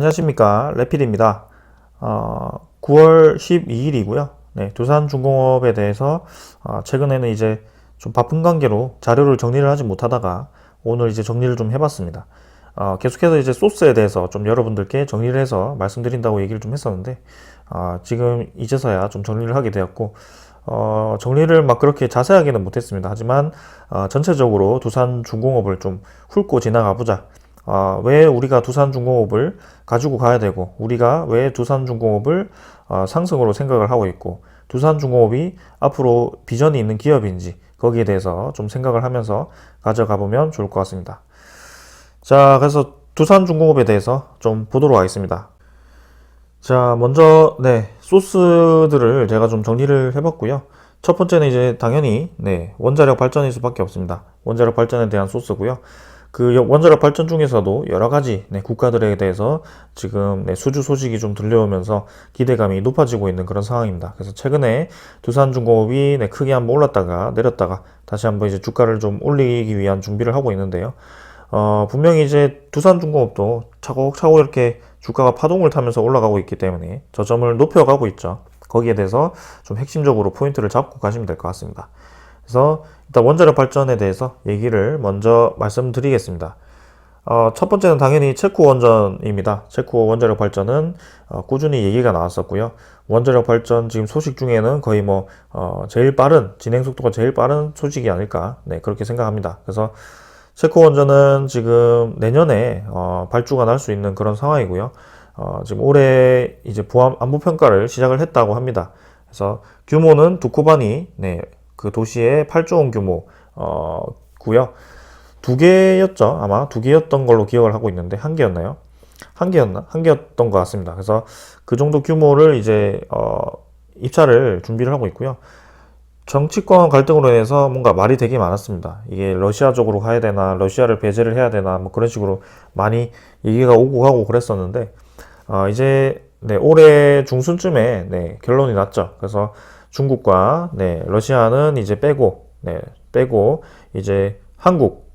안녕하십니까. 레필입니다. 9월 12일이고요. 네, 두산중공업에 대해서 최근에는 이제 좀 바쁜 관계로 자료를 정리를 하지 못하다가 오늘 이제 정리를 좀 해봤습니다. 계속해서 이제 소스에 대해서 좀 여러분들께 정리를 해서 말씀드린다고 얘기를 좀 했었는데 지금 이제서야 좀 정리를 하게 되었고 정리를 막 그렇게 자세하게는 못했습니다. 하지만 전체적으로 두산중공업을 좀 훑고 지나가 보자. 왜 우리가 두산중공업을 가지고 가야 되고, 우리가 왜 두산중공업을 상승으로 생각을 하고 있고, 두산중공업이 앞으로 비전이 있는 기업인지, 거기에 대해서 좀 생각을 하면서 가져가 보면 좋을 것 같습니다. 자, 그래서 두산중공업에 대해서 좀 보도록 하겠습니다. 자, 먼저, 네, 소스들을 제가 좀 정리를 해봤고요. 첫 번째는 이제 당연히, 네, 원자력 발전일 수밖에 없습니다. 원자력 발전에 대한 소스고요. 그 원자력 발전 중에서도 여러 가지 국가들에 대해서 지금 수주 소식이 좀 들려오면서 기대감이 높아지고 있는 그런 상황입니다. 그래서 최근에 두산중공업이 크게 한번 올랐다가 내렸다가 다시 한번 이제 주가를 좀 올리기 위한 준비를 하고 있는데요. 분명히 이제 두산중공업도 차곡차곡 이렇게 주가가 파동을 타면서 올라가고 있기 때문에 저점을 높여가고 있죠. 거기에 대해서 좀 핵심적으로 포인트를 잡고 가시면 될 것 같습니다. 그래서 일단 원자력 발전에 대해서 얘기를 먼저 말씀드리겠습니다. 첫 번째는 당연히 체코 원전입니다. 체코 원자력 발전은 꾸준히 얘기가 나왔었고요. 원자력 발전 지금 소식 중에는 거의 제일 빠른, 진행 속도가 제일 빠른 소식이 아닐까, 네, 그렇게 생각합니다. 그래서 체코 원전은 지금 내년에 발주가 날 수 있는 그런 상황이고요. 지금 올해 이제 보안 안보 평가를 시작을 했다고 합니다. 그래서 규모는 두코바니, 네, 그 도시의 8조 원 규모 고요. 두 개였죠. 아마 두 개였던 걸로 기억을 하고 있는데 한 개였나요? 한 개였나? 한 개였던 것 같습니다. 그래서 그 정도 규모를 이제 입찰을 준비를 하고 있고요. 정치권 갈등으로 인해서 뭔가 말이 되게 많았습니다. 이게 러시아 쪽으로 가야 되나, 러시아를 배제를 해야 되나, 뭐 그런 식으로 많이 얘기가 오고 가고 그랬었는데 이제 올해 중순쯤에 결론이 났죠. 그래서 중국과 러시아는 이제 빼고 이제 한국,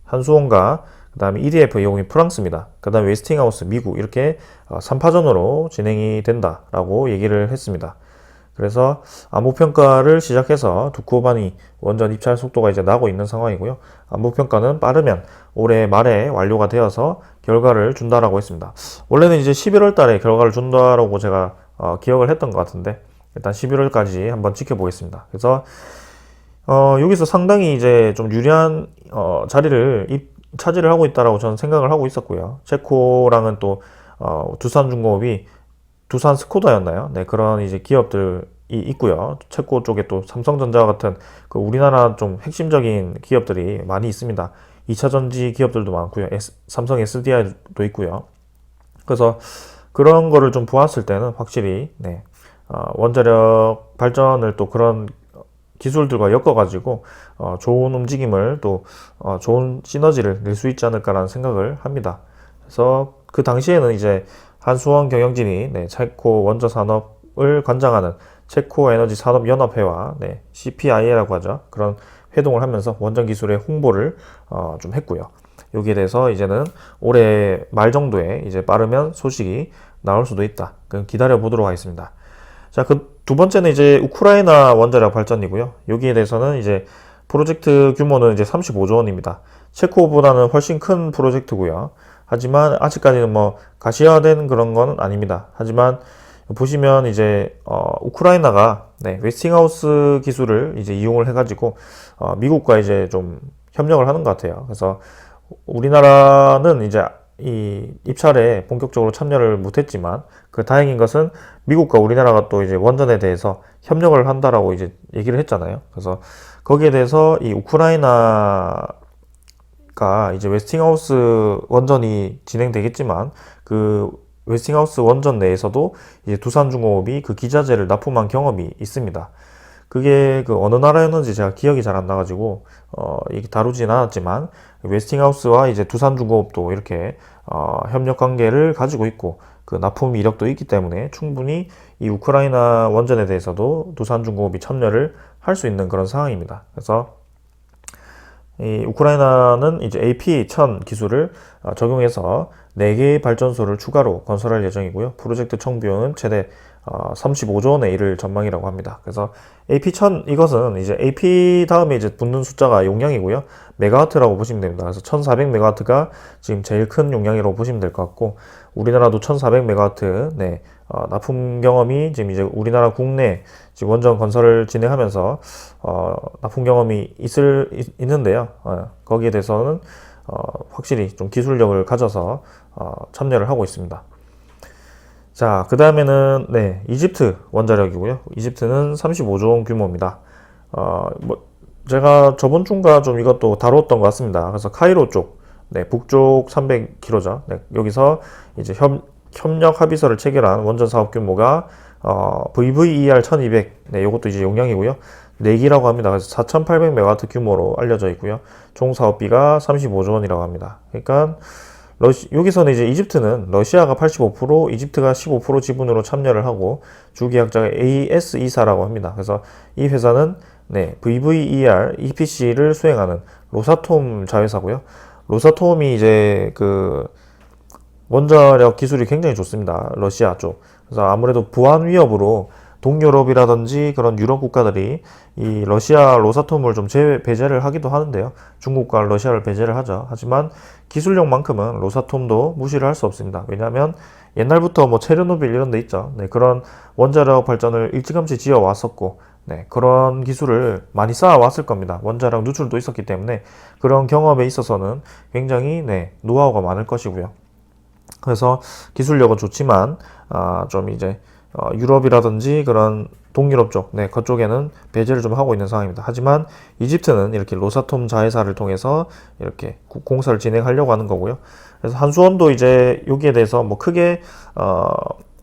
한수원과 그다음에 EDF 이용이 프랑스입니다. 그다음에 웨스팅하우스 미국 이렇게 3파전으로 진행이 된다라고 얘기를 했습니다. 그래서 안보평가를 시작해서 두코바니 원전 입찰 속도가 이제 나고 있는 상황이고요. 안보평가는 빠르면 올해 말에 완료가 되어서 결과를 준다라고 했습니다. 원래는 이제 11월 달에 결과를 준다라고 제가 기억을 했던 것 같은데 일단 11월까지 한번 지켜보겠습니다. 그래서 여기서 상당히 이제 좀 유리한 자리를 차지를 하고 있다라고 저는 생각을 하고 있었고요. 체코랑은 또 두산중공업이 두산 스코다였나요? 네, 그런 이제 기업들이 있고요. 체코 쪽에 또 삼성전자와 같은 그 우리나라 좀 핵심적인 기업들이 많이 있습니다. 2차 전지 기업들도 많고요. 삼성 SDI도 있고요. 그래서 그런 거를 좀 보았을 때는 확실히 원자력 발전을 또 그런 기술들과 엮어가지고 좋은 움직임을 또 좋은 시너지를 낼 수 있지 않을까라는 생각을 합니다. 그래서 그 당시에는 이제 한수원 경영진이 체코 원전 산업을 관장하는 체코 에너지 산업 연합회와 CPIA라고 하죠. 그런 회동을 하면서 원전 기술의 홍보를 좀 했고요. 여기에 대해서 이제는 올해 말 정도에 이제 빠르면 소식이 나올 수도 있다. 기다려 보도록 하겠습니다. 자, 그 두 번째는 이제 우크라이나 원자력 발전이고요. 여기에 대해서는 이제 프로젝트 규모는 이제 35조 원입니다. 체코보다는 훨씬 큰 프로젝트고요. 하지만 아직까지는 가시화된 그런 건 아닙니다. 하지만 보시면 이제 우크라이나가 웨스팅하우스 기술을 이제 이용을 해가지고 미국과 이제 좀 협력을 하는 것 같아요. 그래서 우리나라는 이제 이 입찰에 본격적으로 참여를 못했지만 그 다행인 것은 미국과 우리나라가 또 이제 원전에 대해서 협력을 한다라고 이제 얘기를 했잖아요. 그래서 거기에 대해서 이 우크라이나가 이제 웨스팅하우스 원전이 진행되겠지만 그 웨스팅하우스 원전 내에서도 이제 두산중공업이 그 기자재를 납품한 경험이 있습니다. 그게 그 어느 나라였는지 제가 기억이 잘 안 나가지고 이게 다루진 않았지만 웨스팅하우스와 이제 두산중공업도 이렇게 협력 관계를 가지고 있고 그 납품 이력도 있기 때문에 충분히 이 우크라이나 원전에 대해서도 두산중공업이 참여를 할 수 있는 그런 상황입니다. 그래서 이 우크라이나는 이제 AP-1000 기술을 적용해서 4개의 발전소를 추가로 건설할 예정이고요. 프로젝트 총비용은 최대 35조 원에 이를 전망이라고 합니다. 그래서 AP-1000 이것은 이제 AP 다음에 이제 붙는 숫자가 용량이고요. 메가와트라고 보시면 됩니다. 그래서 1400메가와트가 지금 제일 큰 용량이라고 보시면 될 것 같고, 우리나라도 1400메가와트 납품 경험이 지금 이제 우리나라 국내 지금 원전 건설을 진행하면서 납품 경험이 있는데요. 거기에 대해서는 확실히 좀 기술력을 가져서 참여를 하고 있습니다. 자, 그 다음에는 이집트 원자력이고요. 이집트는 35조 원 규모입니다. 제가 저번 주인가 좀 이것도 다뤘던 것 같습니다. 그래서 카이로 쪽, 북쪽 300km죠. 여기서 이제 협력 합의서를 체결한 원전 사업 규모가 VVER 1200, 요것도 이제 용량이고요. 4기라고 합니다. 그래서 4800메가와트 규모로 알려져 있고요. 총 사업비가 35조 원이라고 합니다. 그러니까 여기서는 이제 이집트는 러시아가 85%, 이집트가 15% 지분으로 참여를 하고, 주계약자가 ASE사라고 합니다. 그래서 이 회사는 VVER EPC를 수행하는 로사톰 자회사고요. 로사톰이 이제 그 원자력 기술이 굉장히 좋습니다. 러시아 쪽. 그래서 아무래도 보안 위협으로 동유럽이라든지 그런 유럽 국가들이 이 러시아 로사톰을 좀 배제를 하기도 하는데요. 중국과 러시아를 배제를 하죠. 하지만 기술력만큼은 로사톰도 무시를 할 수 없습니다. 왜냐하면 옛날부터 뭐 체르노빌 이런 데 있죠. 그런 원자력 발전을 일찌감치 지어 왔었고, 그런 기술을 많이 쌓아 왔을 겁니다. 원자력 누출도 있었기 때문에 그런 경험에 있어서는 굉장히 노하우가 많을 것이고요. 그래서 기술력은 좋지만 좀 이제 유럽이라든지 그런 동유럽 쪽, 그쪽에는 배제를 좀 하고 있는 상황입니다. 하지만 이집트는 이렇게 로사톰 자회사를 통해서 이렇게 공사를 진행하려고 하는 거고요. 그래서 한수원도 이제 여기에 대해서 뭐 크게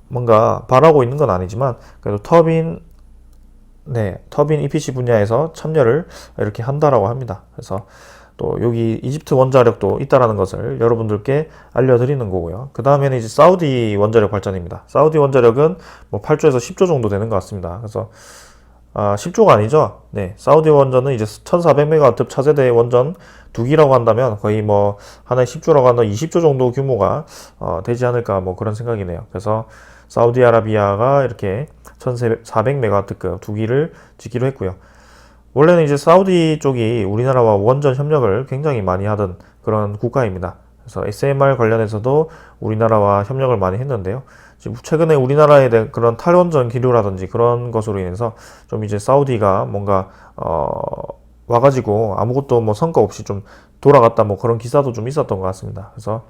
뭔가 바라고 있는 건 아니지만, 그래도 터빈 EPC 분야에서 참여를 이렇게 한다라고 합니다. 그래서 또 여기 이집트 원자력도 있다라는 것을 여러분들께 알려드리는 거고요. 그 다음에는 이제 사우디 원자력 발전입니다. 사우디 원자력은 뭐 8조에서 10조 정도 되는 것 같습니다. 그래서 10조가 아니죠. 사우디 원전은 이제 1400메가와트 차세대 원전 2기라고 한다면 거의 뭐 하나에 10조라고 한다면 20조 정도 규모가 되지 않을까, 뭐 그런 생각이네요. 그래서 사우디아라비아가 이렇게 1400메가와트급 2기를 짓기로 했고요. 원래는 이제 사우디 쪽이 우리나라와 원전 협력을 굉장히 많이 하던 그런 국가입니다. 그래서 SMR 관련해서도 우리나라와 협력을 많이 했는데요. 지금 최근에 우리나라에 대한 그런 탈원전 기류라든지 그런 것으로 인해서 좀 이제 사우디가 뭔가 와가지고 아무것도 뭐 성과 없이 좀 돌아갔다, 뭐 그런 기사도 좀 있었던 것 같습니다. 그래서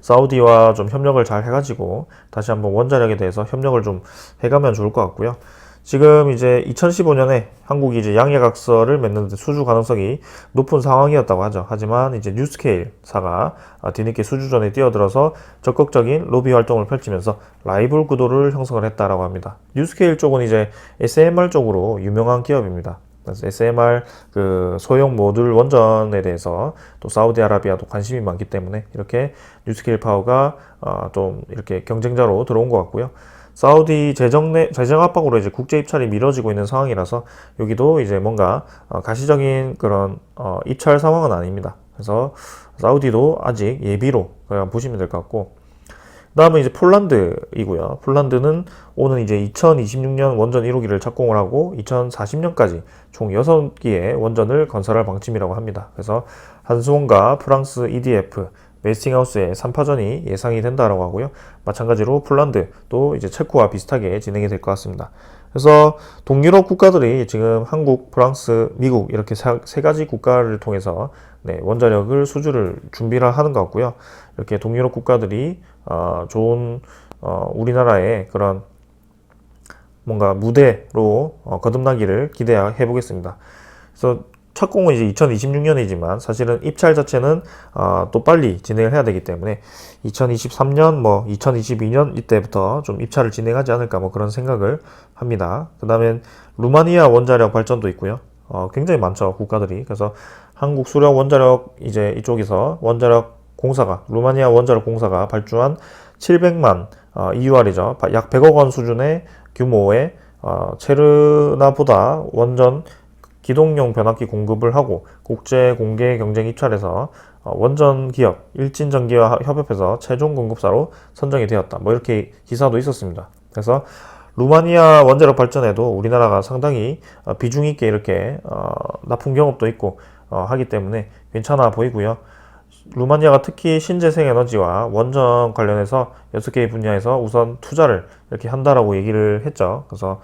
사우디와 좀 협력을 잘 해가지고 다시 한번 원자력에 대해서 협력을 좀 해가면 좋을 것 같고요. 지금 이제 2015년에 한국이 이제 양해각서를 맺는데 수주 가능성이 높은 상황이었다고 하죠. 하지만 이제 뉴스케일사가 뒤늦게 수주전에 뛰어들어서 적극적인 로비 활동을 펼치면서 라이벌 구도를 형성을 했다라고 합니다. 뉴스케일 쪽은 이제 SMR 쪽으로 유명한 기업입니다. 그래서 SMR 그 소형 모듈 원전에 대해서 또 사우디아라비아도 관심이 많기 때문에 이렇게 뉴스케일 파워가 좀 이렇게 경쟁자로 들어온 것 같고요. 사우디 재정 압박으로 이제 국제 입찰이 미뤄지고 있는 상황이라서 여기도 이제 뭔가 가시적인 그런 입찰 상황은 아닙니다. 그래서 사우디도 아직 예비로 그냥 보시면 될 것 같고, 그 다음은 이제 폴란드이고요. 폴란드는 오는 이제 2026년 원전 1호기를 착공을 하고 2040년까지 총 6기의 원전을 건설할 방침이라고 합니다. 그래서 한수원과 프랑스 EDF, 웨스팅하우스의 3파전이 예상이 된다라고 하고요. 마찬가지로 폴란드도 이제 체코와 비슷하게 진행이 될 것 같습니다. 그래서 동유럽 국가들이 지금 한국, 프랑스, 미국 이렇게 세 가지 국가를 통해서 원자력을 수주를 준비를 하는 것 같고요. 이렇게 동유럽 국가들이 좋은 우리나라의 그런 뭔가 무대로 거듭나기를 기대해 보겠습니다. 그래서 착공은 이제 2026년이지만 사실은 입찰 자체는 또 빨리 진행을 해야 되기 때문에 2023년, 뭐 2022년 이때부터 좀 입찰을 진행하지 않을까, 뭐 그런 생각을 합니다. 그 다음에 루마니아 원자력 발전도 있고요. 굉장히 많죠, 국가들이. 그래서 한국 수력 원자력 이제 이쪽에서 루마니아 원자력 공사가 발주한 700만 EUR이죠. 약 100억 원 수준의 규모의 체르나보다 원전 기동용 변압기 공급을 하고 국제 공개 경쟁 입찰에서 원전 기업 일진전기와 협업해서 최종 공급사로 선정이 되었다. 뭐 이렇게 기사도 있었습니다. 그래서 루마니아 원자력 발전에도 우리나라가 상당히 비중 있게 이렇게 납품 경험도 있고 하기 때문에 괜찮아 보이고요. 루마니아가 특히 신재생 에너지와 원전 관련해서 6개의 분야에서 우선 투자를 이렇게 한다라고 얘기를 했죠. 그래서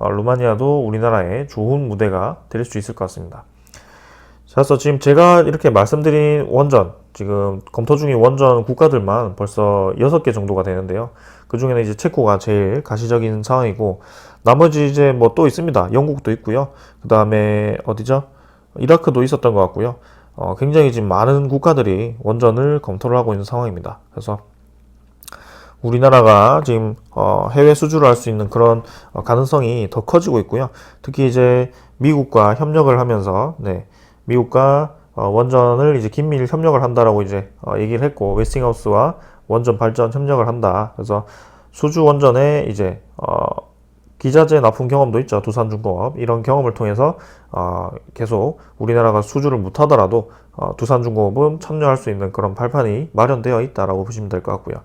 루마니아도 우리나라의 좋은 무대가 될 수 있을 것 같습니다. 자, 그래서 지금 제가 이렇게 말씀드린 원전, 지금 검토 중인 원전 국가들만 벌써 6개 정도가 되는데요. 그 중에는 이제 체코가 제일 가시적인 상황이고, 나머지 이제 뭐 또 있습니다. 영국도 있고요. 그 다음에 어디죠? 이라크도 있었던 것 같고요. 굉장히 지금 많은 국가들이 원전을 검토를 하고 있는 상황입니다. 그래서 우리나라가 지금 해외 수주를 할 수 있는 그런 가능성이 더 커지고 있고요. 특히 이제 미국과 협력을 하면서 미국과 원전을 이제 긴밀 협력을 한다라고 이제 얘기를 했고, 웨스팅하우스와 원전 발전 협력을 한다. 그래서 수주 원전에 이제 기자재 납품 경험도 있죠. 두산중공업. 이런 경험을 통해서 계속 우리나라가 수주를 못하더라도 두산중공업은 참여할 수 있는 그런 발판이 마련되어 있다라고 보시면 될 것 같고요.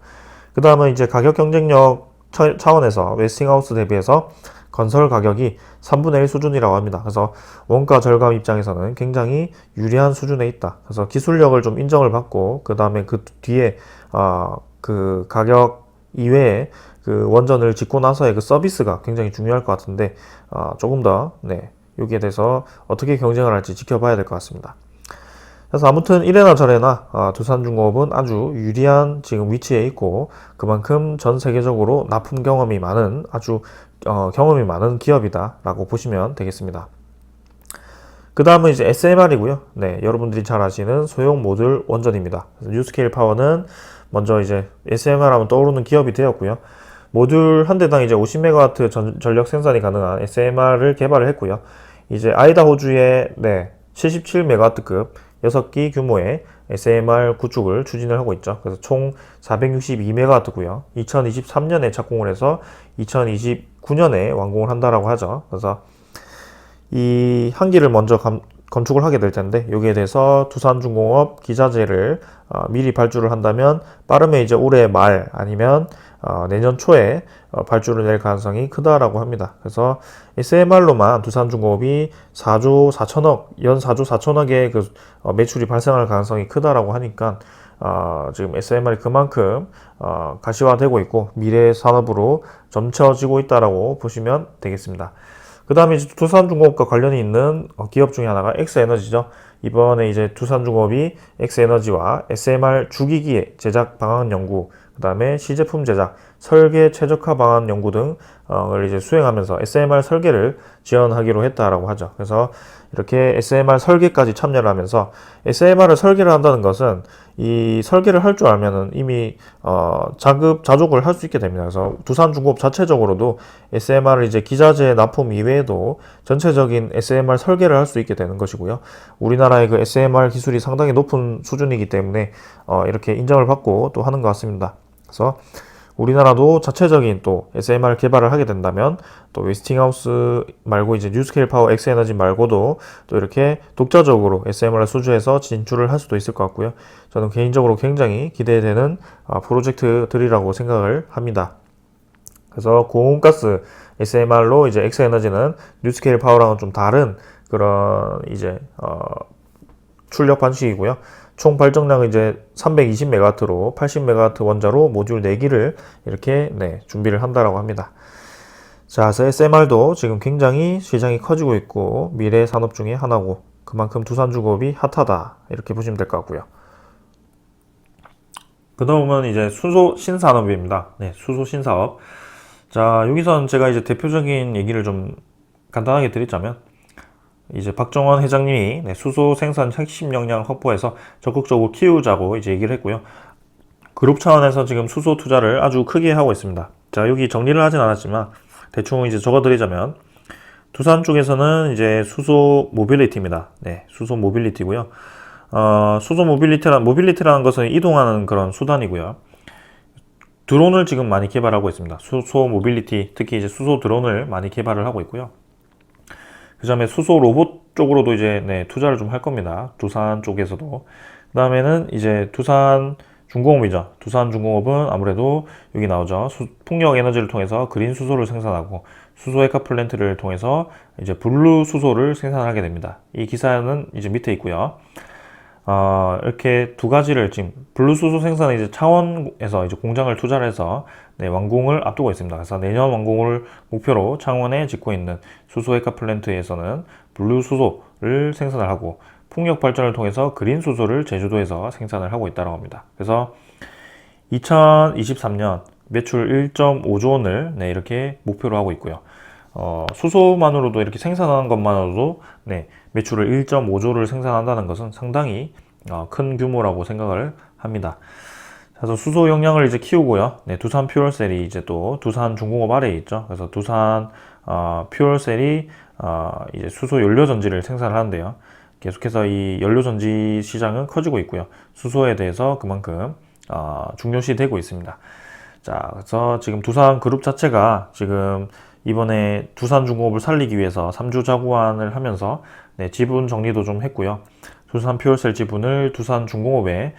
그 다음은 이제 가격 경쟁력 차원에서 웨스팅하우스 대비해서 건설 가격이 3분의 1 수준이라고 합니다. 그래서 원가 절감 입장에서는 굉장히 유리한 수준에 있다. 그래서 기술력을 좀 인정을 받고, 그 다음에 그 뒤에 그 가격 이외에 그 원전을 짓고 나서의 그 서비스가 굉장히 중요할 것 같은데, 조금 더 여기에 대해서 어떻게 경쟁을 할지 지켜봐야 될 것 같습니다. 그래서 아무튼 이래나 저래나 두산중공업은 아주 유리한 지금 위치에 있고, 그만큼 전 세계적으로 납품 경험이 많은 아주 경험이 많은 기업이다 라고 보시면 되겠습니다. 그 다음은 이제 SMR이고요. 여러분들이 잘 아시는 소형 모듈 원전입니다. 뉴스케일 파워는 먼저 이제 SMR 하면 떠오르는 기업이 되었고요. 모듈 한 대당 이제 50MW 전력 생산이 가능한 SMR을 개발을 했고요. 이제 아이다호주의 77MW급 6기 규모의 SMR 구축을 추진을 하고 있죠. 그래서 총 462MW고요. 2023년에 착공을 해서 2029년에 완공을 한다라고 하죠. 그래서 이 한기를 먼저 건축을 하게 될 텐데, 여기에 대해서 두산중공업 기자재를 미리 발주를 한다면 빠르면 이제 올해 말 아니면 내년 초에 발주를 낼 가능성이 크다라고 합니다. 그래서 SMR로만 두산중공업이 4조 4천억, 연 4조 4천억의 그 매출이 발생할 가능성이 크다라고 하니까 지금 SMR이 그만큼 가시화되고 있고 미래 산업으로 점쳐지고 있다라고 보시면 되겠습니다. 그 다음에 이제 두산중공업과 관련이 있는 기업 중에 하나가 엑스에너지죠. 이번에 이제 두산중공업이 엑스에너지와 SMR 주기기 제작 방안 연구, 그 다음에 시제품 제작, 설계 최적화 방안 연구 등을 이제 수행하면서 SMR 설계를 지원하기로 했다라고 하죠. 그래서 이렇게 SMR 설계까지 참여를 하면서, SMR을 설계를 한다는 것은 이 설계를 할 줄 알면은 이미 자족을 할 수 있게 됩니다. 그래서 두산중공업 자체적으로도 SMR을 이제 기자재 납품 이외에도 전체적인 SMR 설계를 할 수 있게 되는 것이고요. 우리나라의 그 SMR 기술이 상당히 높은 수준이기 때문에 이렇게 인정을 받고 또 하는 것 같습니다. 그래서 우리나라도 자체적인 또 SMR 개발을 하게 된다면, 또 웨스팅하우스 말고 이제 뉴스케일 파워 엑스에너지 말고도 또 이렇게 독자적으로 SMR을 수주해서 진출을 할 수도 있을 것 같고요. 저는 개인적으로 굉장히 기대되는 프로젝트들이라고 생각을 합니다. 그래서 고온가스 SMR로 이제 엑스에너지는 뉴스케일 파워랑은 좀 다른 그런 이제 출력 방식이고요. 총 발전량은 이제 320MW로 80MW 원자로 모듈 4기를 이렇게 준비를 한다라고 합니다. 자, 그래서 SMR도 지금 굉장히 시장이 커지고 있고 미래 산업 중에 하나고, 그만큼 두산중공업이 핫하다 이렇게 보시면 될 것 같고요. 그 다음은 이제 수소 신산업입니다. 수소 신사업. 자, 여기선 제가 이제 대표적인 얘기를 좀 간단하게 드리자면, 이제 박정원 회장님이 수소 생산 핵심 역량 확보해서 적극적으로 키우자고 이제 얘기를 했고요. 그룹 차원에서 지금 수소 투자를 아주 크게 하고 있습니다. 자, 여기 정리를 하진 않았지만 대충 이제 적어드리자면, 두산 쪽에서는 이제 수소 모빌리티입니다. 수소 모빌리티고요. 수소 모빌리티라는 것은 이동하는 그런 수단이고요. 드론을 지금 많이 개발하고 있습니다. 수소 모빌리티, 특히 이제 수소 드론을 많이 개발을 하고 있고요. 그 다음에 수소 로봇 쪽으로도 이제 투자를 좀 할 겁니다. 두산 쪽에서도. 그 다음에는 이제 두산중공업이죠. 두산중공업은 아무래도 여기 나오죠. 풍력 에너지를 통해서 그린 수소를 생산하고 수소 액화 플랜트를 통해서 이제 블루 수소를 생산하게 됩니다. 이 기사는 이제 밑에 있고요. 이렇게 두 가지를 지금 블루 수소 생산은 이제 창원에서 이제 공장을 투자를 해서 완공을 앞두고 있습니다. 그래서 내년 완공을 목표로 창원에 짓고 있는 수소 액화 플랜트에서는 블루 수소를 생산을 하고 풍력 발전을 통해서 그린 수소를 제주도에서 생산을 하고 있다고 합니다. 그래서 2023년 매출 1.5조 원을 이렇게 목표로 하고 있고요. 수소만으로도 이렇게 생산하는 것만으로도 매출을 1.5조를 생산한다는 것은 상당히 큰 규모라고 생각을 합니다. 그래서 수소 용량을 이제 키우고요. 두산 퓨얼셀이 이제 또 두산중공업 아래에 있죠. 그래서 두산 퓨얼셀이 이제 수소 연료 전지를 생산을 하는데요. 계속해서 이 연료 전지 시장은 커지고 있고요. 수소에 대해서 그만큼 중요시 되고 있습니다. 자, 그래서 지금 두산 그룹 자체가 지금 이번에 두산중공업을 살리기 위해서 3주 자구안을 하면서 지분 정리도 좀 했고요. 두산 퓨얼셀 지분을 두산중공업에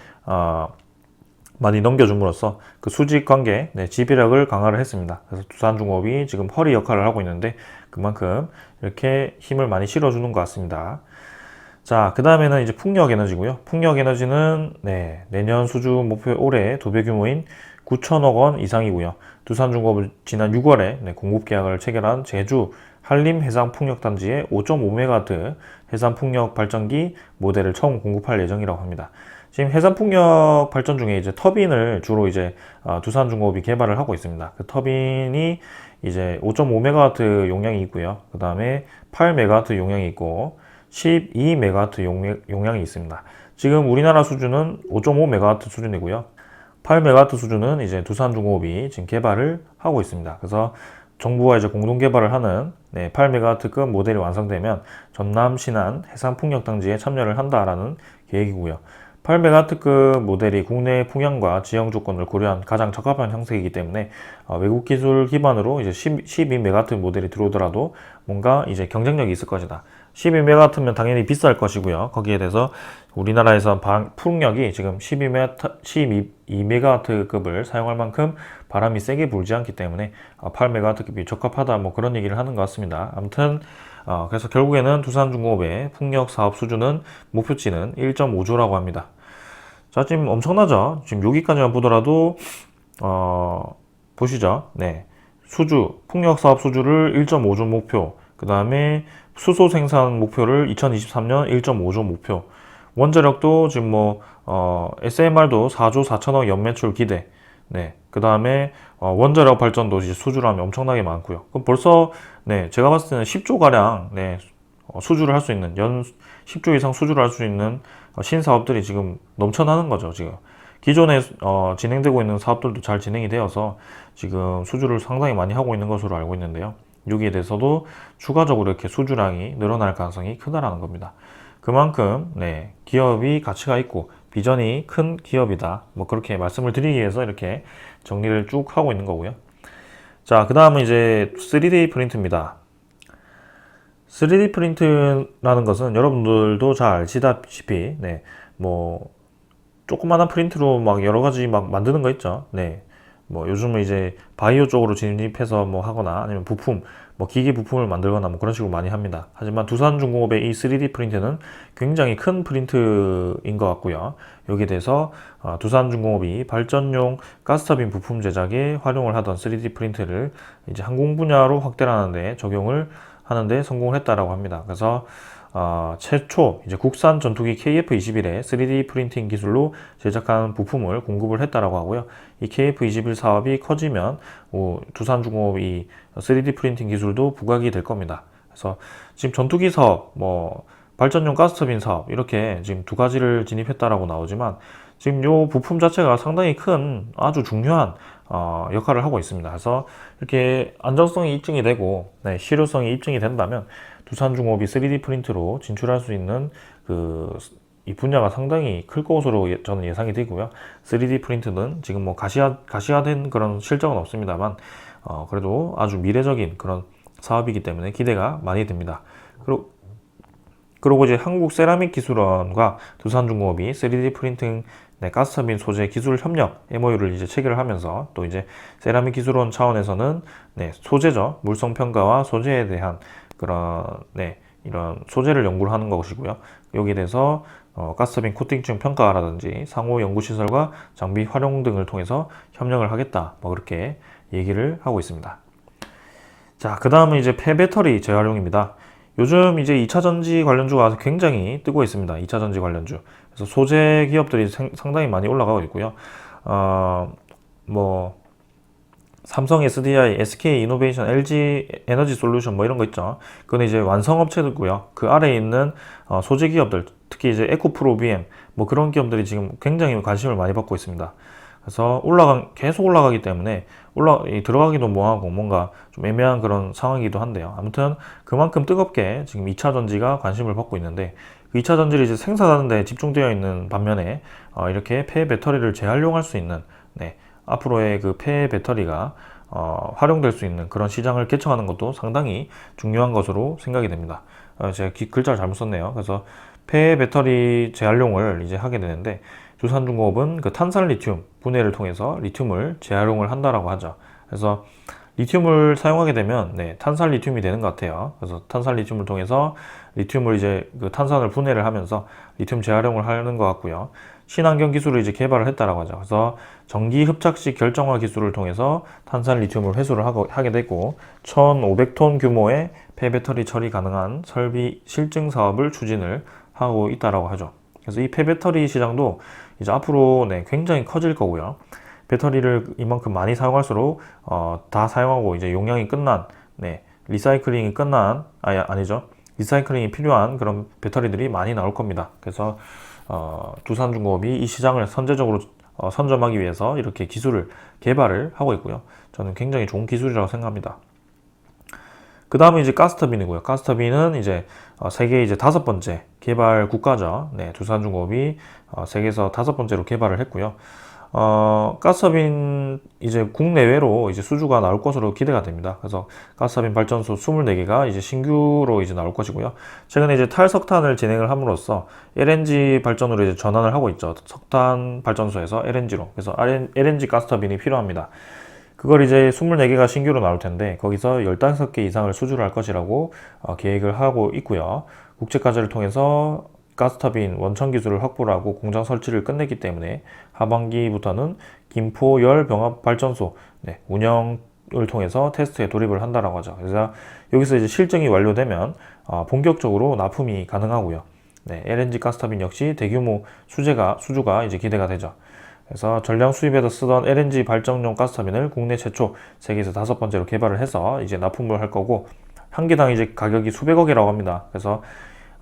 많이 넘겨줌으로써 그 수직 관계, 지배력을 강화를 했습니다. 그래서 두산중공업이 지금 허리 역할을 하고 있는데 그만큼 이렇게 힘을 많이 실어주는 것 같습니다. 자, 그 다음에는 이제 풍력에너지고요. 풍력에너지는 내년 수주 목표 올해 도배 규모인 9천억 원 이상이고요. 두산중공업은 지난 6월에 공급 계약을 체결한 제주 한림 해상풍력단지에 5.5메가와트 해상풍력 발전기 모델을 처음 공급할 예정이라고 합니다. 지금 해상풍력 발전 중에 이제 터빈을 주로 이제 두산중공업이 개발을 하고 있습니다. 그 터빈이 이제 5.5메가와트 용량이 있고요. 그 다음에 8메가와트 용량이 있고 12메가와트 용량이 있습니다. 지금 우리나라 수준은 5.5메가와트 수준이고요. 8메가와트 수준은 이제 두산중공업이 지금 개발을 하고 있습니다. 그래서 정부와 이제 공동 개발을 하는 8메가와트급 모델이 완성되면 전남 신안 해상풍력단지에 참여를 한다라는 계획이고요. 8메가와트급 모델이 국내 풍향과 지형 조건을 고려한 가장 적합한 형태이기 때문에 외국 기술 기반으로 이제 12메가와트 모델이 들어오더라도 뭔가 이제 경쟁력이 있을 것이다. 12메가와트면 당연히 비쌀 것이고요. 거기에 대해서 우리나라에서 풍력이 지금 12메가와트급을 사용할 만큼 바람이 세게 불지 않기 때문에 8메가와트급이 적합하다 뭐 그런 얘기를 하는 것 같습니다. 아무튼 그래서 결국에는 두산중공업의 풍력 사업 수준은 목표치는 1.5조라고 합니다. 자, 지금 엄청나죠? 지금 여기까지만 보더라도 보시죠. 수주 풍력 사업 수주를 1.5조 목표, 그 다음에 수소 생산 목표를 2023년 1.5조 목표, 원자력도 지금 뭐 SMR도 4조 4천억 연매출 기대. 그 다음에 원자력 발전도 이제 수주라면 엄청나게 많고요. 그럼 벌써 제가 봤을 때는 10조 가량 수주를 할 수 있는, 연 10조 이상 수주를 할 수 있는 신사업들이 지금 넘쳐나는 거죠. 지금 기존에 진행되고 있는 사업들도 잘 진행이 되어서 지금 수주를 상당히 많이 하고 있는 것으로 알고 있는데요. 여기에 대해서도 추가적으로 이렇게 수주량이 늘어날 가능성이 크다라는 겁니다. 그만큼 기업이 가치가 있고 비전이 큰 기업이다. 뭐 그렇게 말씀을 드리기 위해서 이렇게 정리를 쭉 하고 있는 거고요. 자, 그 다음은 이제 3D 프린트입니다. 3D 프린트라는 것은 여러분들도 잘 아시다시피 뭐 조그마한 프린트로 막 여러 가지 막 만드는 거 있죠. 뭐 요즘은 이제 바이오 쪽으로 진입해서 뭐 하거나 아니면 부품, 뭐 기계 부품을 만들거나 뭐 그런 식으로 많이 합니다. 하지만 두산중공업의 이 3D 프린트는 굉장히 큰 프린트인 것 같고요. 여기에 대해서 두산중공업이 발전용 가스터빈 부품 제작에 활용을 하던 3D 프린트를 이제 항공 분야로 확대를 하는데 적용을 하는데 성공을 했다라고 합니다. 그래서 최초 이제 국산 전투기 KF-21의 3D 프린팅 기술로 제작한 부품을 공급을 했다라고 하고요. 이 KF-21 사업이 커지면 두산중공업이 3D 프린팅 기술도 부각이 될 겁니다. 그래서 지금 전투기 사업, 뭐 발전용 가스터빈 사업 이렇게 지금 두 가지를 진입했다라고 나오지만 지금 요 부품 자체가 상당히 큰 아주 중요한 역할을 하고 있습니다. 그래서 이렇게 안정성이 입증이 되고 실효성이 입증이 된다면 두산중공업이 3D 프린트로 진출할 수 있는 이 분야가 상당히 클 것으로 저는 예상이 되고요. 3D 프린트는 지금 뭐 가시화된 그런 실적은 없습니다만 그래도 아주 미래적인 그런 사업이기 때문에 기대가 많이 됩니다. 그리고 그리고 이제 한국세라믹기술원과 두산중공업이 3D 프린팅 네, 가스터빈 소재 기술 협력 MOU를 이제 체결을 하면서 또 이제 세라믹 기술원 차원에서는 네, 소재죠. 물성 평가와 소재에 대한 그런 네, 이런 소재를 연구를 하는 것이고요. 여기에 대해서 가스터빈 코팅층 평가라든지 상호 연구 시설과 장비 활용 등을 통해서 협력을 하겠다. 뭐 그렇게 얘기를 하고 있습니다. 자, 그 다음은 이제 폐배터리 재활용입니다. 요즘 이제 2차 전지 관련주가 굉장히 뜨고 있습니다. 2차 전지 관련주. 그래서 소재 기업들이 상당히 많이 올라가고 있고요. 뭐, 삼성 SDI, SK 이노베이션, LG 에너지 솔루션 뭐 이런 거 있죠. 그건 이제 완성업체들고요. 그 아래에 있는 소재 기업들, 특히 이제 에코프로 BM, 뭐 그런 기업들이 지금 굉장히 관심을 많이 받고 있습니다. 그래서 계속 올라가기 때문에 들어가기도 뭐하고 뭔가 좀 애매한 그런 상황이기도 한데요. 아무튼 그만큼 뜨겁게 지금 2차 전지가 관심을 받고 있는데 그 2차 전지를 이제 생산하는 데 집중되어 있는 반면에 이렇게 폐 배터리를 재활용할 수 있는 네, 앞으로의 그 폐 배터리가 활용될 수 있는 그런 시장을 개척하는 것도 상당히 중요한 것으로 생각이 됩니다. 제가 글자를 잘못 썼네요. 그래서 폐 배터리 재활용을 이제 하게 되는데 두산중공업은 그 탄산 리튬 분해를 통해서 리튬을 재활용을 한다라고 하죠. 그래서 리튬을 사용하게 되면 네, 탄산 리튬이 되는 것 같아요. 그래서 탄산 리튬을 통해서 리튬을 이제 그 탄산을 분해를 하면서 리튬 재활용을 하는 것 같고요. 친환경 기술을 이제 개발을 했다라고 하죠. 그래서 전기 흡착식 결정화 기술을 통해서 탄산 리튬을 회수를 하게 되고 1,500톤 규모의 폐배터리 처리 가능한 설비 실증 사업을 추진을 하고 있다라고 하죠. 그래서 이 폐배터리 시장도 이제 앞으로 네, 굉장히 커질 거고요. 배터리를 이만큼 많이 사용할수록 다 사용하고 이제 용량이 끝난 네, 리사이클링이 끝난 아니죠. 리사이클링이 필요한 그런 배터리들이 많이 나올 겁니다. 그래서 두산중공업이 이 시장을 선제적으로 선점하기 위해서 이렇게 기술을 개발을 하고 있고요. 저는 굉장히 좋은 기술이라고 생각합니다. 그 다음에 이제 가스터빈이고요. 가스터빈은 이제 세계 이제 5번째 개발 국가죠. 네, 두산중공업이 세계에서 5번째로 개발을 했고요. 가스터빈 이제 국내외로 이제 수주가 나올 것으로 기대가 됩니다. 그래서 가스터빈 발전소 24개가 이제 신규로 이제 나올 것이고요. 최근에 이제 탈석탄을 진행을 함으로써 LNG 발전으로 이제 전환을 하고 있죠. 석탄 발전소에서 LNG로. 그래서 LNG 가스터빈이 필요합니다. 그걸 이제 24개가 신규로 나올 텐데 거기서 15개 이상을 수주를 할 것이라고 계획을 하고 있고요. 국제과제를 통해서 가스터빈 원천 기술을 확보를 하고 공장 설치를 끝냈기 때문에 하반기부터는 김포 열병합 발전소 네, 운영을 통해서 테스트에 돌입을 한다라고 하죠. 그래서 여기서 이제 실증이 완료되면 본격적으로 납품이 가능하고요. 네, LNG 가스터빈 역시 대규모 수주가 이제 기대가 되죠. 그래서 전량 수입에서 쓰던 LNG 발전용 가스터빈을 국내 최초 세계에서 5번째로 개발을 해서 이제 납품을 할 거고 한 개당 이제 가격이 수백억이라고 합니다. 그래서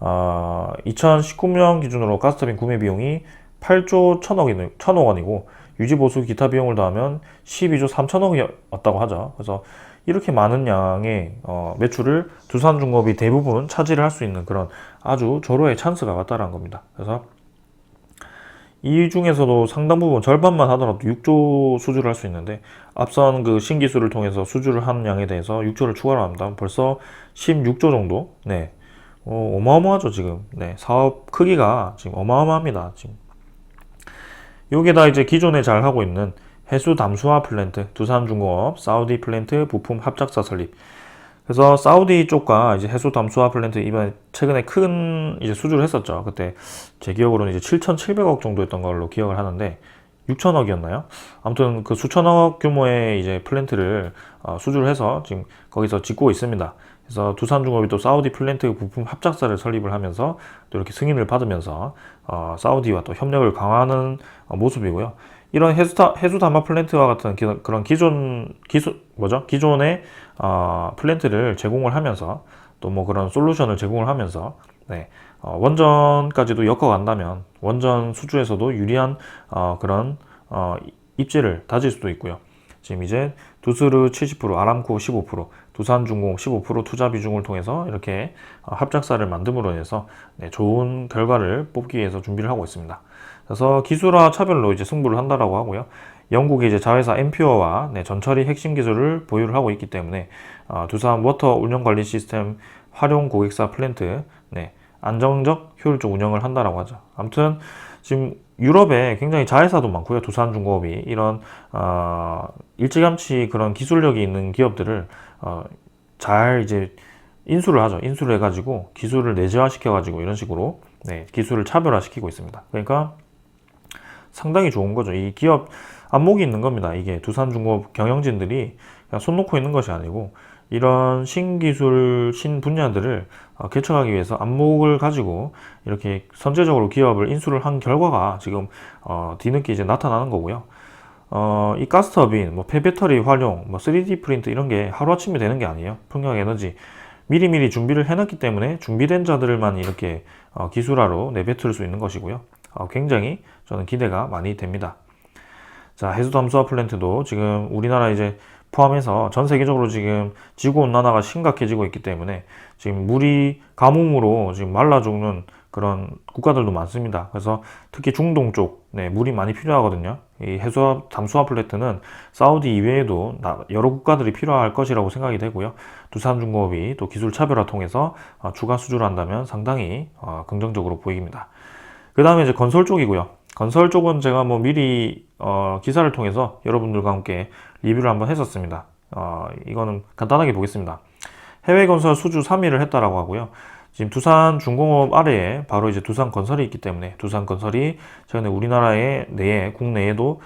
2019년 기준으로 가스터빈 구매 비용이 8조 1천억 원이고 유지 보수 기타 비용을 더하면 12조 3천억이 왔다고 하죠. 그래서 이렇게 많은 양의 매출을 두산중공업이 대부분 차지를 할 수 있는 그런 아주 절호의 찬스가 왔다라는 겁니다. 그래서 이 중에서도 상당 부분 절반만 하더라도 6조 수주를 할 수 있는데 앞선 그 신기술을 통해서 수주를 한 양에 대해서 6조를 추가로 합니다. 벌써 16조 정도? 네. 어마어마하죠, 지금. 네. 사업 크기가 지금 어마어마합니다, 지금. 여기에다 이제 기존에 잘 하고 있는 해수 담수화 플랜트, 두산중공업, 사우디 플랜트 부품 합작사 설립. 그래서 사우디 쪽과 이제 해수 담수화 플랜트 이번에 최근에 큰 이제 수주를 했었죠. 그때 제 기억으로는 이제 7,700억 정도였던 걸로 기억을 하는데 6천억이었나요? 아무튼 그 수천억 규모의 이제 플랜트를 수주를 해서 지금 거기서 짓고 있습니다. 그래서 두산중공업이 또 사우디 플랜트 부품 합작사를 설립을 하면서 또 이렇게 승인을 받으면서 사우디와 또 협력을 강화하는 모습이고요. 이런 해수 담화 플랜트와 같은 그런 기존의 플랜트를 제공을 하면서 또 뭐 그런 솔루션을 제공을 하면서 네, 원전까지도 엮어간다면 원전 수주에서도 유리한 그런 입지를 다질 수도 있고요. 지금 이제 두스르 70%, 아람코 15%, 두산중공업 15% 투자 비중을 통해서 이렇게 합작사를 만듦으로 인해서 네, 좋은 결과를 뽑기 위해서 준비를 하고 있습니다. 그래서 기술화 차별로 이제 승부를 한다라고 하고요. 영국의 이제 자회사 엠퓨어와 네, 전처리 핵심 기술을 보유를 하고 있기 때문에 두산 워터 운영 관리 시스템 활용 고객사 플랜트, 네, 안정적, 효율적 운영을 한다라고 하죠. 아무튼 지금 유럽에 굉장히 자회사도 많고요. 두산중공업이 이런 일찌감치 그런 기술력이 있는 기업들을 잘 이제 인수를 하죠. 인수를 해가지고 기술을 내재화 시켜가지고 이런 식으로 네, 기술을 차별화시키고 있습니다. 그러니까 상당히 좋은 거죠. 이 기업 안목이 있는 겁니다. 이게 두산중공업 경영진들이 그냥 손 놓고 있는 것이 아니고 이런 신기술, 신분야들을 개척하기 위해서 안목을 가지고 이렇게 선제적으로 기업을 인수를 한 결과가 지금 뒤늦게 이제 나타나는 거고요. 이 가스터빈, 뭐 폐배터리 활용, 뭐 3D 프린트 이런 게 하루아침에 되는 게 아니에요. 풍력에너지 미리미리 준비를 해놨기 때문에 준비된 자들만 이렇게 기술화로 내뱉을 수 있는 것이고요. 굉장히 저는 기대가 많이 됩니다. 자, 해수 담수화 플랜트도 지금 우리나라 이제 포함해서 전 세계적으로 지금 지구 온난화가 심각해지고 있기 때문에 지금 물이 가뭄으로 지금 말라 죽는 그런 국가들도 많습니다. 그래서 특히 중동 쪽, 네, 물이 많이 필요하거든요. 이 해수와 담수화 플랜트는 사우디 이외에도 여러 국가들이 필요할 것이라고 생각이 되고요. 두산중공업이 또 기술 차별화 통해서 추가 수주를 한다면 상당히 긍정적으로 보입니다. 그 다음에 이제 건설 쪽이고요. 건설 쪽은 제가 뭐 미리 기사를 통해서 여러분들과 함께 리뷰를 한번 했었습니다. 이거는 간단하게 보겠습니다. 해외 건설 수주 3위를 했다라고 하고요. 지금 두산중공업 아래에 바로 이제 두산건설이 있기 때문에 두산건설이 최근에 우리나라의 내에 국내에도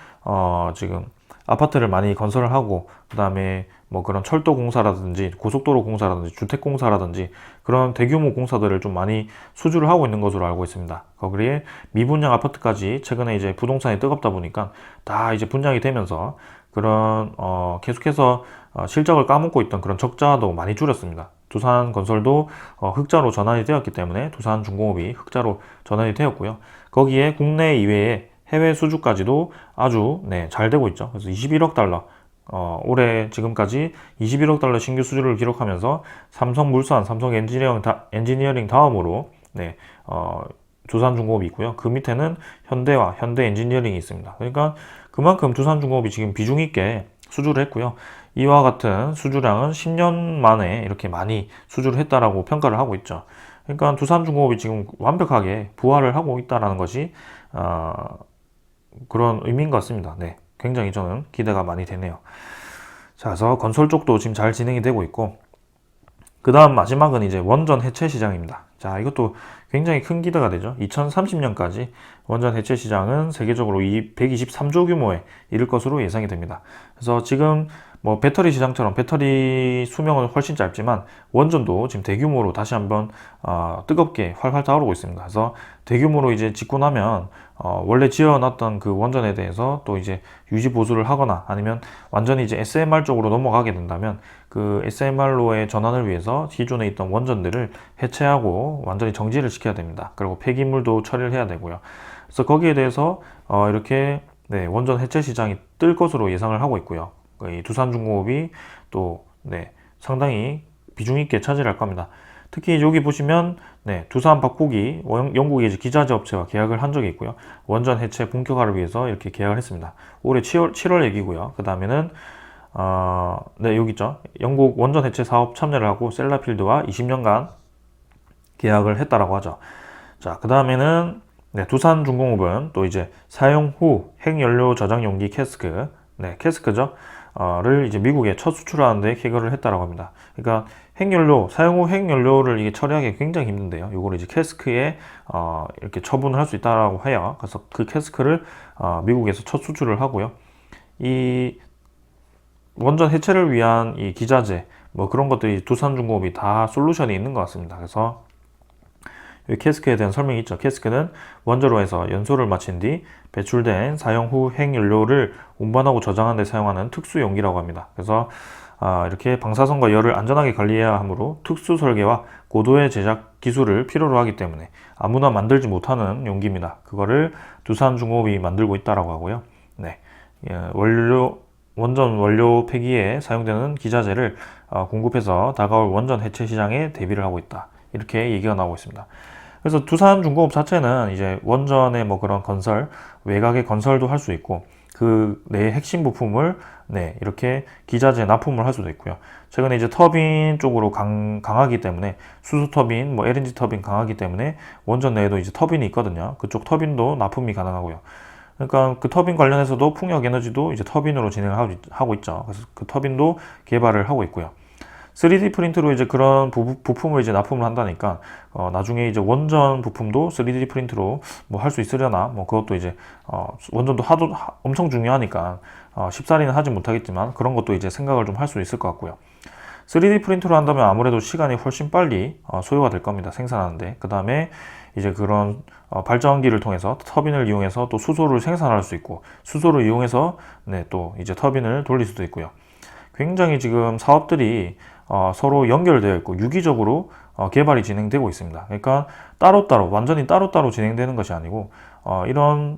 지금 아파트를 많이 건설을 하고 그 다음에 뭐 그런 철도 공사라든지 고속도로 공사라든지 주택 공사라든지 그런 대규모 공사들을 좀 많이 수주를 하고 있는 것으로 알고 있습니다. 거기에 미분양 아파트까지 최근에 이제 부동산이 뜨겁다 보니까 다 이제 분양이 되면서 그런 계속해서 실적을 까먹고 있던 그런 적자도 많이 줄였습니다. 두산건설도 흑자로 전환이 되었기 때문에 두산중공업이 흑자로 전환이 되었고요. 거기에 국내 이외에 해외 수주까지도 아주 네, 잘 되고 있죠. 그래서 21억 달러 올해 지금까지 21억 달러 신규 수주를 기록하면서 삼성물산, 삼성엔지니어링 다음으로 네, 두산중공업이 있고요. 그 밑에는 현대와 현대엔지니어링이 있습니다. 그러니까 그만큼 두산중공업이 지금 비중 있게 수주를 했고요. 이와 같은 수주량은 10년 만에 이렇게 많이 수주를 했다라고 평가를 하고 있죠. 그러니까 두산중공업이 지금 완벽하게 부활을 하고 있다는 것이 그런 의미인 것 같습니다. 네, 굉장히 저는 기대가 많이 되네요. 자, 그래서 건설 쪽도 지금 잘 진행이 되고 있고 그 다음 마지막은 이제 원전 해체 시장입니다. 자, 이것도 굉장히 큰 기대가 되죠. 2030년까지 원전 해체 시장은 세계적으로 123조 규모에 이를 것으로 예상이 됩니다. 그래서 지금 뭐 배터리 시장처럼 배터리 수명은 훨씬 짧지만 원전도 지금 대규모로 다시 한번 뜨겁게 활활 타오르고 있습니다. 그래서 대규모로 이제 짓고 나면 원래 지어놨던 그 원전에 대해서 또 이제 유지 보수를 하거나 아니면 완전히 이제 SMR 쪽으로 넘어가게 된다면 그 SMR로의 전환을 위해서 기존에 있던 원전들을 해체하고 완전히 정지를 시켜야 됩니다. 그리고 폐기물도 처리를 해야 되고요. 그래서 거기에 대해서 이렇게 네, 원전 해체 시장이 뜰 것으로 예상을 하고 있고요. 이 두산중공업이 또 네, 상당히 비중 있게 차지할 겁니다. 특히 여기 보시면 네, 두산 박폭이 영국의 기자재 업체와 계약을 한 적이 있고요. 원전 해체 본격화를 위해서 이렇게 계약을 했습니다. 올해 7월 얘기고요. 그 다음에는 네, 여기 있죠. 영국 원전 해체 사업 참여를 하고 셀라필드와 20년간 계약을 했다라고 하죠. 자, 그 다음에는 네, 두산중공업은 또 이제 사용 후 핵연료 저장 용기 캐스크, 네, 캐스크죠. 를 이제 미국에 첫 수출하는데 기여를 했다라고 합니다. 그러니까 핵연료, 사용 후 핵연료를 이게 처리하기 굉장히 힘든데요. 이거를 이제 캐스크에 이렇게 처분을 할 수 있다라고 해요. 그래서 그 캐스크를 미국에서 첫 수출을 하고요. 이 원전 해체를 위한 이 기자재, 뭐 그런 것들이 두산중공업이 다 솔루션이 있는 것 같습니다. 그래서 이 캐스크에 대한 설명이 있죠. 캐스크는 원자로에서 연소를 마친 뒤 배출된 사용 후 핵연료를 운반하고 저장하는 데 사용하는 특수 용기라고 합니다. 그래서 이렇게 방사선과 열을 안전하게 관리해야 하므로 특수 설계와 고도의 제작 기술을 필요로 하기 때문에 아무나 만들지 못하는 용기입니다. 그거를 두산중공업이 만들고 있다라고 하고요. 네, 원전 원료 폐기에 사용되는 기자재를 공급해서 다가올 원전 해체 시장에 대비를 하고 있다. 이렇게 얘기가 나오고 있습니다. 그래서 두산중공업 자체는 이제 원전의 뭐 그런 건설, 외곽의 건설도 할 수 있고 그 내 핵심 부품을 네, 이렇게 기자재 납품을 할 수도 있고요. 최근에 이제 터빈 쪽으로 강하기 때문에 수소 터빈, 뭐 LNG 터빈 강하기 때문에 원전 내에도 이제 터빈이 있거든요. 그쪽 터빈도 납품이 가능하고요. 그러니까 그 터빈 관련해서도 풍력 에너지도 이제 터빈으로 진행을 하고 있죠. 그래서 그 터빈도 개발을 하고 있고요. 3D 프린트로 이제 그런 부품을 이제 납품을 한다니까 나중에 이제 원전 부품도 3D 프린트로 뭐 할 수 있으려나 뭐 그것도 이제 원전도 하도 엄청 중요하니까 쉽사리는 하지 못하겠지만 그런 것도 이제 생각을 좀 할 수 있을 것 같고요. 3D 프린트로 한다면 아무래도 시간이 훨씬 빨리 소요가 될 겁니다. 생산하는데. 그 다음에 이제 그런 발전기를 통해서 터빈을 이용해서 또 수소를 생산할 수 있고 수소를 이용해서 네, 또 이제 터빈을 돌릴 수도 있고요. 굉장히 지금 사업들이 서로 연결되어 있고 유기적으로 개발이 진행되고 있습니다. 그러니까 따로따로 완전히 따로따로 진행되는 것이 아니고 이런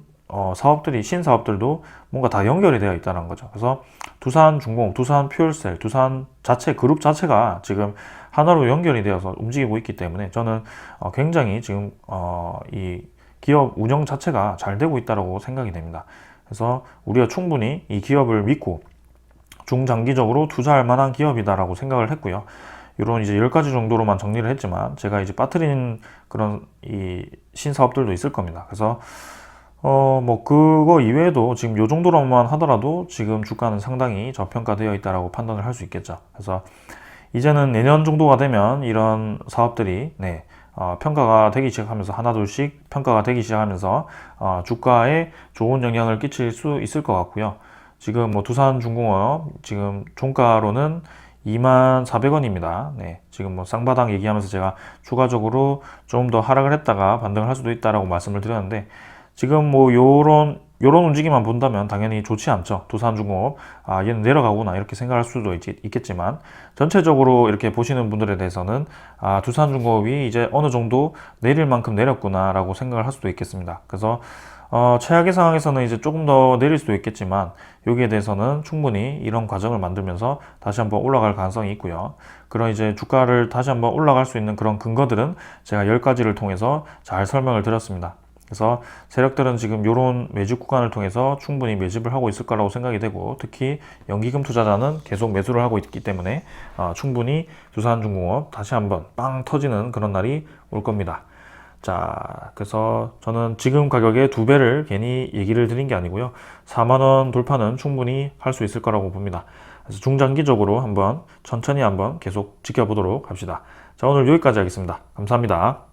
사업들이 신사업들도 뭔가 다 연결이 되어 있다는 거죠. 그래서 두산중공업, 두산퓨얼셀, 두산 자체 그룹 자체가 지금 하나로 연결이 되어서 움직이고 있기 때문에 저는 굉장히 지금 이 기업 운영 자체가 잘 되고 있다고 생각이 됩니다. 그래서 우리가 충분히 이 기업을 믿고 중장기적으로 투자할 만한 기업이다라고 생각을 했고요. 이런 이제 10가지 정도로만 정리를 했지만 제가 이제 빠뜨린 그런 이 신사업들도 있을 겁니다. 그래서 뭐 그거 이외에도 지금 요 정도로만 하더라도 지금 주가는 상당히 저평가되어 있다라고 판단을 할 수 있겠죠. 그래서 이제는 내년 정도가 되면 이런 사업들이 네, 평가가 되기 시작하면서 하나둘씩 평가가 되기 시작하면서 주가에 좋은 영향을 끼칠 수 있을 것 같고요. 지금 뭐 두산중공업 지금 종가로는 24,400원입니다. 네, 지금 뭐 쌍바닥 얘기하면서 제가 추가적으로 좀 더 하락을 했다가 반등을 할 수도 있다라고 말씀을 드렸는데 지금 뭐 요런 움직임만 본다면 당연히 좋지 않죠. 두산중공업 얘는 내려가구나 이렇게 생각할 수도 있겠지만 전체적으로 이렇게 보시는 분들에 대해서는 두산중공업이 이제 어느 정도 내릴 만큼 내렸구나 라고 생각을 할 수도 있겠습니다. 그래서 최악의 상황에서는 이제 조금 더 내릴 수도 있겠지만 여기에 대해서는 충분히 이런 과정을 만들면서 다시 한번 올라갈 가능성이 있고요. 그런 이제 주가를 다시 한번 올라갈 수 있는 그런 근거들은 제가 10가지를 통해서 잘 설명을 드렸습니다. 그래서 세력들은 지금 이런 매집 구간을 통해서 충분히 매집을 하고 있을 거라고 생각이 되고 특히 연기금 투자자는 계속 매수를 하고 있기 때문에 충분히 두산중공업 다시 한번 빵 터지는 그런 날이 올 겁니다. 자, 그래서 저는 지금 가격의 2배를 괜히 얘기를 드린 게 아니고요. 4만원 돌파는 충분히 할 수 있을 거라고 봅니다. 그래서 중장기적으로 한번 천천히 한번 계속 지켜보도록 합시다. 자, 오늘 여기까지 하겠습니다. 감사합니다.